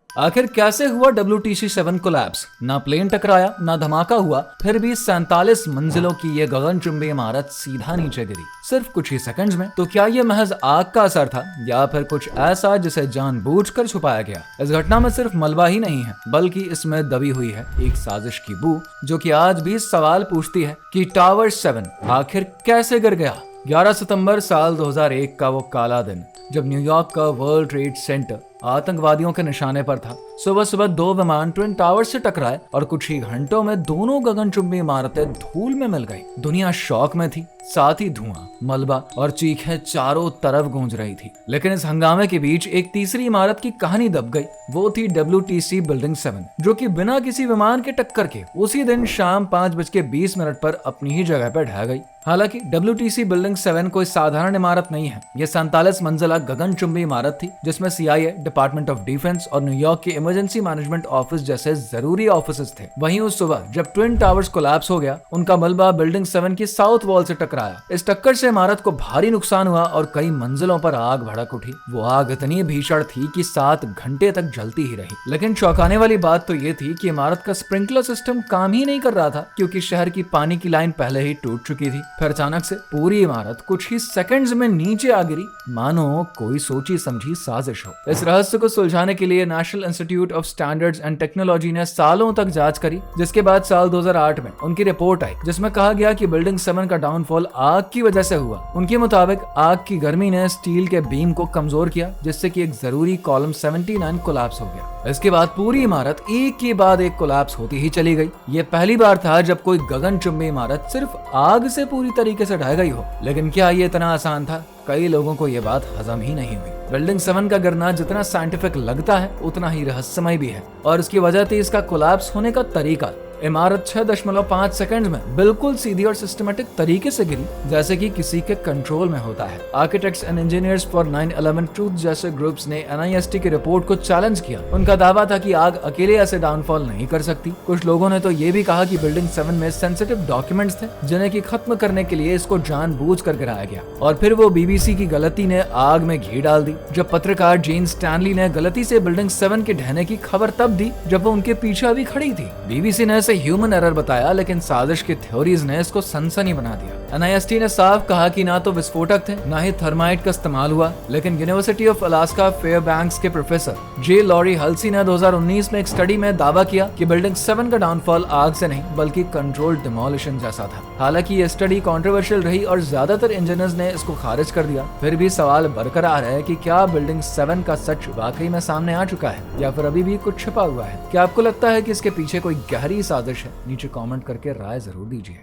आखिर कैसे हुआ WTC-7 कोलैप्स? ना प्लेन टकराया, ना धमाका हुआ, फिर भी 47 मंजिलों की ये गगनचुंबी इमारत सीधा नीचे गिरी, सिर्फ कुछ ही सेकंड्स में। तो क्या ये महज आग का असर था या फिर कुछ ऐसा जिसे जानबूझकर छुपाया गया? इस घटना में सिर्फ मलबा ही नहीं है, बल्कि इसमें दबी हुई है एक साजिश की बू, जो कि आज भी सवाल पूछती है कि टावर 7 आखिर कैसे गिर गया। 11 सितंबर साल 2001 का वो काला दिन, जब न्यूयॉर्क का वर्ल्ड ट्रेड सेंटर आतंकवादियों के निशाने पर था। सुबह सुबह 2 विमान ट्विन टावर से टकराए और कुछ ही घंटों में दोनों गगनचुंबी इमारतें धूल में मिल गई। दुनिया शॉक में थी, साथ ही धुआं, मलबा और चीखें चारों तरफ गूंज रही थी। लेकिन इस हंगामे के बीच एक तीसरी इमारत की कहानी दब गई। वो थी WTC बिल्डिंग 7, जो कि बिना किसी विमान के टक्कर के उसी दिन शाम 5:20 पर अपनी ही जगह पर ढह गई। हालांकि WTC बिल्डिंग 7 कोई साधारण इमारत नहीं है। यह 47 मंजिला गगनचुंबी इमारत थी, जिसमें CIA, डिपार्टमेंट ऑफ डिफेंस और न्यूयॉर्क के इमरजेंसी मैनेजमेंट ऑफिस जैसे जरूरी ऑफिसेस थे। वहीं उस सुबह जब ट्विन टावर्स कोलैप्स हो गया, उनका मलबा बिल्डिंग 7 की साउथ वॉल से टकराया। इस टक्कर से इमारत को भारी नुकसान हुआ और कई मंजिलों पर आग भड़क उठी। वो आग इतनी भीषण थी कि 7 घंटे तक जलती ही रही। लेकिन चौंकाने वाली बात तो ये थी कि इमारत का स्प्रिंकलर सिस्टम काम ही नहीं कर रहा था, क्योंकि शहर की पानी की लाइन पहले ही टूट चुकी थी। फिर अचानक से पूरी इमारत कुछ ही सेकंड्स में नीचे आ गिरी, मानो कोई सोची समझी साजिश हो। इस रहस्य को सुलझाने के लिए national institute of standards and technology ने सालों तक जांच करी, जिसके बाद साल 2008 में उनकी रिपोर्ट आई, जिसमें कहा गया कि बिल्डिंग 7 का डाउनफॉल आग की वजह से हुआ। उनके मुताबिक आग की गर्मी ने स्टील के बीम को कमजोर किया, जिससे कि एक जरूरी कॉलम 79 कोलैप्स हो गया। इसके बाद पूरी इमारत एक के बाद एक कोलैप्स होती ही चली गई। ये पहली बार था जब कोई गगनचुंबी इमारत सिर्फ आग से पूरी तरीके से ढह गई हो। लेकिन क्या ये इतना आसान था? कई लोगों को ये बात हजम ही नहीं हुई। बिल्डिंग 7 का गिरना जितना साइंटिफिक लगता है, उतना ही रहस्यमय भी है, और इसकी वजह थी इसका कोलैप्स होने का तरीका। इमारत 6.5 सेकंड में बिल्कुल सीधी और सिस्टमेटिक तरीके से गिरी, जैसे कि किसी के कंट्रोल में होता है। Architects and engineers for 9/11 truth जैसे ग्रुप्स ने NIST की रिपोर्ट को चैलेंज किया। उनका दावा था कि आग अकेले ऐसे डाउनफॉल नहीं कर सकती। कुछ लोगों ने तो ये भी कहा कि बिल्डिंग 7 में सेंसिटिव डॉक्यूमेंट्स थे, जिन्हें की खत्म करने के लिए इसको जानबूझकर गिराया गया। और फिर वो BBC की गलती ने आग में घी डाल दी। जब पत्रकार जेन स्टैनली ने गलती से बिल्डिंग 7 के ढहने की खबर तब दी जब वो उनके पीछे अभी खड़ी थी। BBC ने ह्यूमन एरर बताया, लेकिन साजिश की थ्योरीज ने इसको सनसनी बना दिया। NIST ने साफ कहा कि ना तो विस्फोटक थे, ना ही थर्माइट का इस्तेमाल हुआ। लेकिन यूनिवर्सिटी ऑफ अलास्का फेयरबैंक्स के प्रोफेसर जे लॉरी हल्सी ने 2019 में एक स्टडी में दावा किया कि बिल्डिंग 7 का डाउनफॉल आग से नहीं बल्कि कंट्रोल्ड डिमोलिशन जैसा था। हालांकि ये स्टडी कंट्रोवर्शियल रही और ज्यादातर इंजीनियर्स ने इसको खारिज कर दिया। फिर भी सवाल बरकरार है कि क्या बिल्डिंग 7 का सच वाकई में सामने आ चुका है या फिर अभी भी कुछ छिपा हुआ है? क्या आपको लगता है कि इसके पीछे कोई गहरी साजिश है? नीचे कमेंट करके राय जरूर दीजिए।